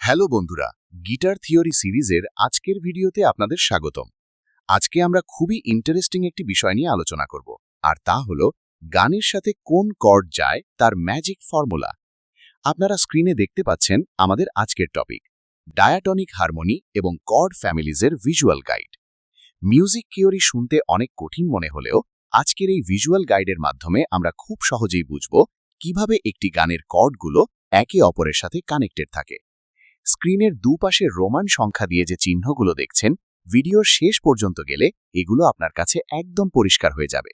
Hello বন্ধুরা, guitar theory সিরিজের আজকের ভিডিওতে আপনাদের স্বাগতম। আজকে আমরা খুবই ইন্টারেস্টিং একটি বিষয় নিয়ে আলোচনা করব, আর তা হলো গানের সাথে কোন কর্ড যায় তার ম্যাজিক ফর্মুলা। আপনারা স্ক্রিনে দেখতে পাচ্ছেন আমাদের আজকের টপিক, ডায়াটনিক হারমোনি এবং কর্ড ফ্যামিলিজের ভিজুয়াল গাইড। মিউজিক থিওরি শুনতে অনেক কঠিন মনে হলেও আজকের এই ভিজুয়াল গাইডের মাধ্যমে আমরা খুব সহজেই বুঝব কিভাবে একটি গানের কর্ডগুলো একে অপরের সাথে কানেক্টেড থাকে। স্ক্রিনের দুপাশে রোমান সংখ্যা দিয়ে যে চিহ্নগুলো দেখছেন, ভিডিওর শেষ পর্যন্ত গেলে এগুলো আপনার কাছে একদম পরিষ্কার হয়ে যাবে।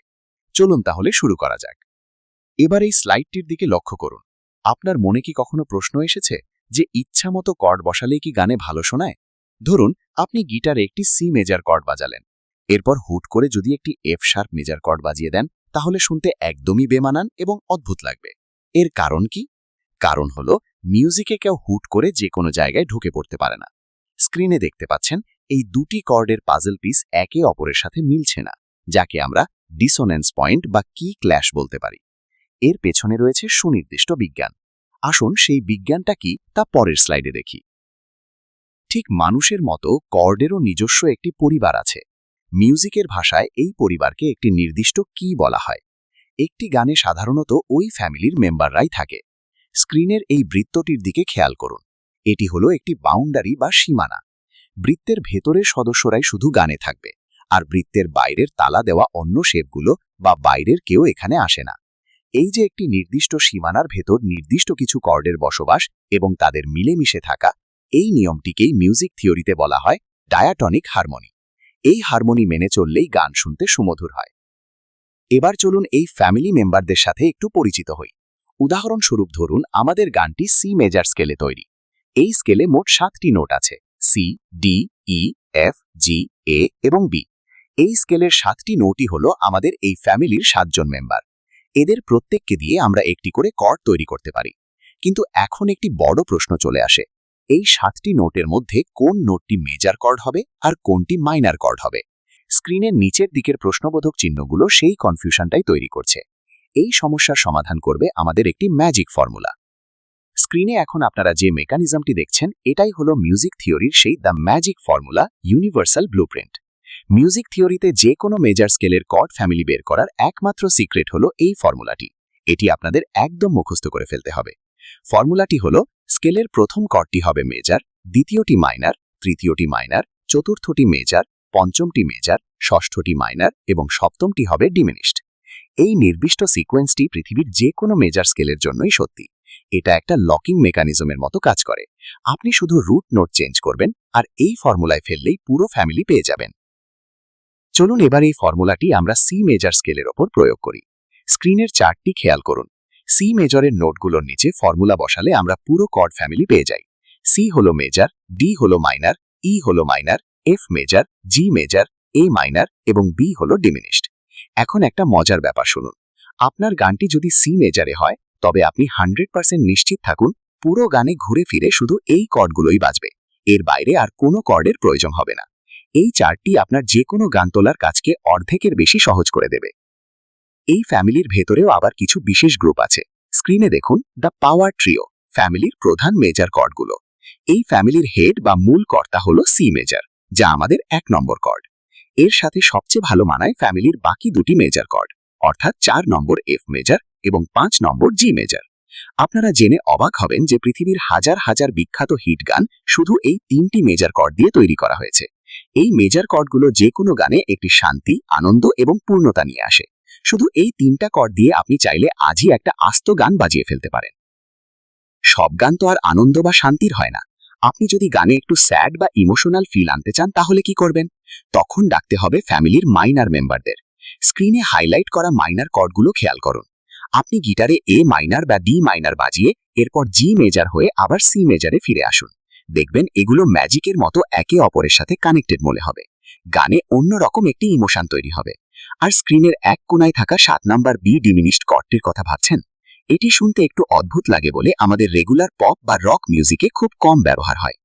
চলুন তাহলে শুরু করা যাক। এবার এই স্লাইডটির দিকে লক্ষ্য করুন। আপনার মনে কি কখনো প্রশ্ন এসেছে যে ইচ্ছামতো কর্ড বসালেই কি গানে ভালো শোনায়? ধরুন আপনি গিটারে একটি সি মেজার কর্ড বাজালেন, এরপর হুট করে যদি একটি এফ শার্প মেজার কর্ড বাজিয়ে দেন, তাহলে শুনতে একদমই বেমানান এবং অদ্ভুত লাগবে। এর কারণ কি? কারণ হলো মিউজিকে কেউ হুট করে যে কোনো জায়গায় ঢুকে পড়তে পারে না। স্ক্রিনে দেখতে পাচ্ছেন এই দুটি কর্ডের পাজল পিস একে অপরের সাথে মিলছে না, যাকে আমরা ডিসোনেন্স পয়েন্ট বা কি ক্ল্যাশ বলতে পারি। এর পেছনে রয়েছে সুনির্দিষ্ট বিজ্ঞান। আসুন সেই বিজ্ঞানটা কি তা পরের স্লাইডে দেখি। ঠিক মানুষের মতো কর্ডেরও নিজস্ব একটি পরিবার আছে। মিউজিকের ভাষায় এই পরিবারকে একটি নির্দিষ্ট কি বলা হয়। একটি গানে সাধারণত ওই ফ্যামিলির মেম্বাররাই থাকে। স্ক্রিনের এই বৃত্তটির দিকে খেয়াল করুন। এটি হলো একটি বাউন্ডারি বা সীমানা। বৃত্তের ভেতরের সদস্যরাই শুধু গানে থাকবে, আর বৃত্তের বাইরের তালা দেওয়া অন্য শেপগুলো বা বাইরের কেউ এখানে আসে না। এই যে একটি নির্দিষ্ট সীমানার ভেতর নির্দিষ্ট কিছু কর্ডের বসবাস এবং তাদের মিলেমিশে থাকা, এই নিয়মটিকেই মিউজিক থিওরিতে বলা হয় ডায়াটনিক হারমোনি। এই হারমোনি মেনে চললেই গান শুনতে সুমধুর হয়। এবার চলুন এই ফ্যামিলি মেম্বারদের সাথে একটু পরিচিত হই। উদাহরণস্বরূপ ধরুন আমাদের গানটি সি মেজার স্কেলে তৈরি। এই স্কেলে মোট 7টি নোট আছে, C, D, E, F, G, এ এবং বি। এই স্কেলের 7টি নোটই হলো আমাদের এই ফ্যামিলির 7 জন মেম্বার। এদের প্রত্যেককে দিয়ে আমরা একটি করে কর্ড তৈরি করতে পারি। কিন্তু এখন একটি বড় প্রশ্ন চলে আসে, এই 7টি নোটের মধ্যে কোন নোটটি মেজার কর্ড হবে আর কোনটি মাইনার কর্ড হবে? স্ক্রিনের নিচের দিকের প্রশ্নবোধক চিহ্নগুলো সেই কনফিউশনটাই তৈরি করছে। এই সমস্যার সমাধান করবে আমাদের একটি ম্যাজিক ফর্মুলা। স্ক্রিনে এখন আপনারা যে মেকানিজমটি দেখছেন, এটাই হলো মিউজিক থিওরির সেই the magic formula, universal blueprint. Music থিওরিতে যে কোনো মেজার স্কেলের কর্ড ফ্যামিলি বের করার একমাত্র সিক্রেট হলো এই ফর্মুলাটি। এটি আপনাদের একদম মুখস্থ করে ফেলতে হবে। ফর্মুলাটি হলো, স্কেলের প্রথম কর্ডটি হবে মেজার, দ্বিতীয়টি মাইনার, তৃতীয়টি মাইনার, চতুর্থটি মেজার, পঞ্চমটি মেজার, ষষ্ঠটি মাইনার এবং সপ্তমটি হবে ডিমিনিশড। এই নির্দিষ্ট সিকোয়েন্সটি পৃথিবীর যে কোনো মেজার স্কেলের জন্যই সত্যি। এটা একটা লকিং মেকানিজমের মতো কাজ করে। আপনি শুধু রুট নোট চেঞ্জ করবেন আর এই ফর্মুলায় ফেললেই পুরো ফ্যামিলি পেয়ে যাবেন। চলুন এবার এই ফর্মুলাটি আমরা সি মেজার স্কেলের ওপর প্রয়োগ করি। স্ক্রিনের চার্টটি খেয়াল করুন। সি মেজরের নোটগুলোর নিচে ফর্মুলা বসালে আমরা পুরো কর্ড ফ্যামিলি পেয়ে যাই। সি হলো মেজার, ডি হলো মাইনার, ই হলো মাইনার, এফ মেজার, জি মেজার, এ মাইনার এবং বি হলো ডিমিনিশড। এখন একটা মজার ব্যাপার শুনুন। আপনার গানটি যদি সি মেজারে হয়, তবে আপনি 100% নিশ্চিত থাকুন পুরো গানে ঘুরে ফিরে শুধু এই কর্ডগুলোই বাজবে। এর বাইরে আর কোনো কর্ডের প্রয়োজন হবে না। এই চার্টটি আপনার যে কোনো গান তোলার কাজকে অর্ধেকের বেশি সহজ করে দেবে। এই ফ্যামিলির ভেতরেও আবার কিছু বিশেষ গ্রুপ আছে। স্ক্রিনে দেখুন দ্য পাওয়ার ট্রিও, ফ্যামিলির প্রধান মেজার কর্ডগুলো। এই ফ্যামিলির হেড বা মূল কর্তা হলো সি মেজার, যা আমাদের 1 নম্বর কর্ড। এর সাথে সবচেয়ে ভালো মানায় ফ্যামিলির বাকি দুটি মেজার কর্ড, অর্থাৎ 4 নম্বর এফ মেজার এবং 5 নম্বর জি মেজার। আপনারা জেনে অবাক হবেন যে পৃথিবীর হাজার হাজার বিখ্যাত হিট গান শুধু এই 3টি মেজার কর্ড দিয়ে তৈরি করা হয়েছে। এই মেজার কর্ডগুলো যে কোনো গানে একটি শান্তি, আনন্দ এবং পূর্ণতা নিয়ে আসে। শুধু এই 3টা কর্ড দিয়ে আপনি চাইলে আজই একটা আস্ত গান বাজিয়ে ফেলতে পারেন। সব গান তো আর আনন্দ বা শান্তির হয় না। আপনি যদি গানে একটু স্যাড বা ইমোশনাল ফিল আনতে চান, তাহলে কি করবেন? তখন ডাকতে হবে ফ্যামিলির মাইনার মেম্বারদের। স্ক্রিনে হাইলাইট করা মাইনার কর্ডগুলো খেয়াল করুন। আপনি গিটারে এ মাইনার বা ডি মাইনার বাজিয়ে এরপর জি মেজার হয়ে আবার সি মেজারে ফিরে আসুন। দেখবেন এগুলো ম্যাজিকের মতো একে অপরের সাথে কানেক্টেড মনে হবে। গানে অন্যরকম একটি ইমোশন তৈরি হবে। আর স্ক্রিনের এক কোণায় থাকা 7 নাম্বার বি ডিমিনিশড কর্ডটির কথা ভাবছেন? এটি শুনতে একটু অদ্ভুত লাগে বলে আমাদের রেগুলার পপ বা রক মিউজিকে খুব কম ব্যবহার হয়।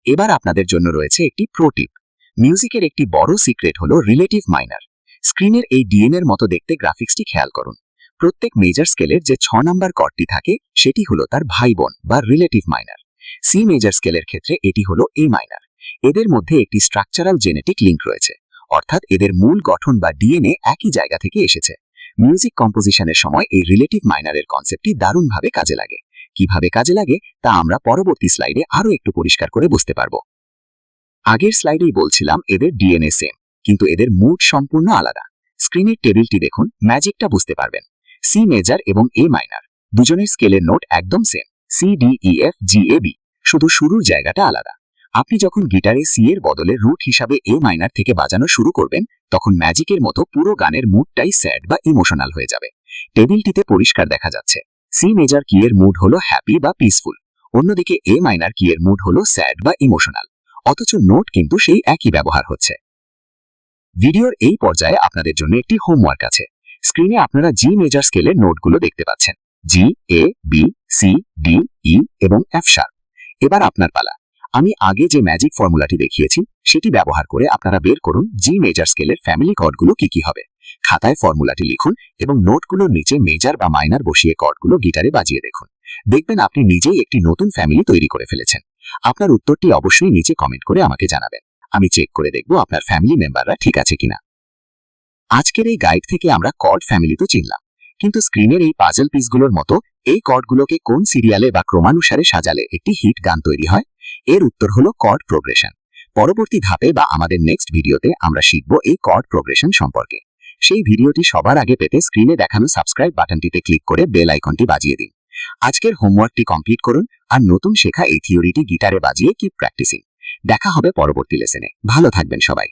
এবার আপনাদের জন্য রয়েছে একটি প্রো টিপ। মিউজিকের একটি বড় সিক্রেট হলো রিলেটিভ মাইনার। স্ক্রিনের এই ডিএন এর মতো দেখতে গ্রাফিক্সটি খেয়াল করুন। প্রত্যেক মেজার স্কেলের যে 6 নাম্বার কর্ডটি থাকে, সেটি হলো তার ভাই বোন বা রিলেটিভ মাইনার। সি মেজর স্কেলের ক্ষেত্রে এটি হলো এ মাইনর। এদের মধ্যে একটি স্ট্রাকচারাল জেনেটিক লিঙ্ক রয়েছে, অর্থাৎ এদের মূল গঠন বা ডিএনএ একই জায়গা থেকে এসেছে। মিউজিক কম্পোজিশনের সময় এই রিলেটিভ মাইনারের কনসেপ্টটি দারুণভাবে কাজে লাগে। কিভাবে কাজে লাগে তা আমরা পরবর্তী স্লাইডে আরও একটু পরিষ্কার করে বুঝতে পারব। আগের স্লাইডেই বলছিলাম এদের ডিএনএ সেম, কিন্তু এদের মুড সম্পূর্ণ আলাদা। স্ক্রিনের টেবিলটি দেখুন, ম্যাজিকটা বুঝতে পারবেন। সি মেজর এবং এ মাইনর দুজনের স্কেলের নোট একদম same, C D E F G A B, শুধু শুরুর জায়গাটা আলাদা। আপনি যখন গিটারে সি এর বদলে রুট হিসাবে এ মাইনর থেকে বাজানো শুরু করবেন, তখন ম্যাজিকের মতো পুরো গানের মুডটাই স্যাড বা ইমোশনাল হয়ে যাবে। টেবিলটিতে পরিষ্কার দেখা যাচ্ছে সি মেজর কি এর মুড হলো হ্যাপি বা পিসফুল, অন্যদিকে এ মাইনর কি এর মুড হলো স্যাড বা ইমোশনাল, অথচ নোট কিন্তু সেই একই ব্যবহার হচ্ছে। ভিডিওর এই পর্যায়ে আপনাদের জন্য একটি হোমওয়ার্ক আছে। স্ক্রিনে আপনারা জি মেজর স্কেলের নোটগুলো দেখতে পাচ্ছেন, জি, এ, বি, সি, ডি, ই এবং এফ শার্প। এবার আপনার পালা। আমি আগে যে ম্যাজিক ফর্মুলাটি দেখিয়েছি সেটি ব্যবহার করে আপনারা বের করুন জি মেজর স্কেলের ফ্যামিলি কর্ডগুলো কি কি হবে। খাতায় ফর্মুলাটি লিখুন এবং নোটগুলোর নিচে মেজর বা মাইনর বসিয়ে কর্ডগুলো গিটারে বাজিয়ে দেখুন। দেখবেন আপনি নিজেই একটি নতুন ফ্যামিলি তৈরি করে ফেলেছেন। আপনার উত্তরটি অবশ্যই নিচে কমেন্ট করে আমাকে জানাবেন। আমি চেক করে দেখব আপনার ফ্যামিলি মেম্বাররা ঠিক আছে কিনা। আজকের এই গাইড থেকে আমরা কর্ড ফ্যামিলি তো চিনলাম, কিন্তু স্ক্রিনের এই পাজল পিসগুলোর মতো এই কর্ডগুলোকে কোন সিরিয়ালে বা ক্রমানুসারে সাজালে একটি হিট গান তৈরি হয়? এর উত্তর হলো কর্ড প্রোগ্রেশন। পরবর্তী ধাপে বা আমাদের নেক্সট ভিডিওতে আমরা শিখব এই কর্ড প্রোগ্রেশন সম্পর্কে। সেই ভিডিওটি সবার আগে পেতে স্ক্রিনে দেখানো সাবস্ক্রাইব বাটনটিতে ক্লিক করে বেল আইকনটি বাজিয়ে দিন। আজকের হোমওয়ার্কটি কমপ্লিট করুন আর নতুন শেখা এই থিওরিটি গিটারে বাজিয়ে কিপ প্র্যাকটিসিং। দেখা হবে পরবর্তী লেসনে। ভালো থাকবেন সবাই।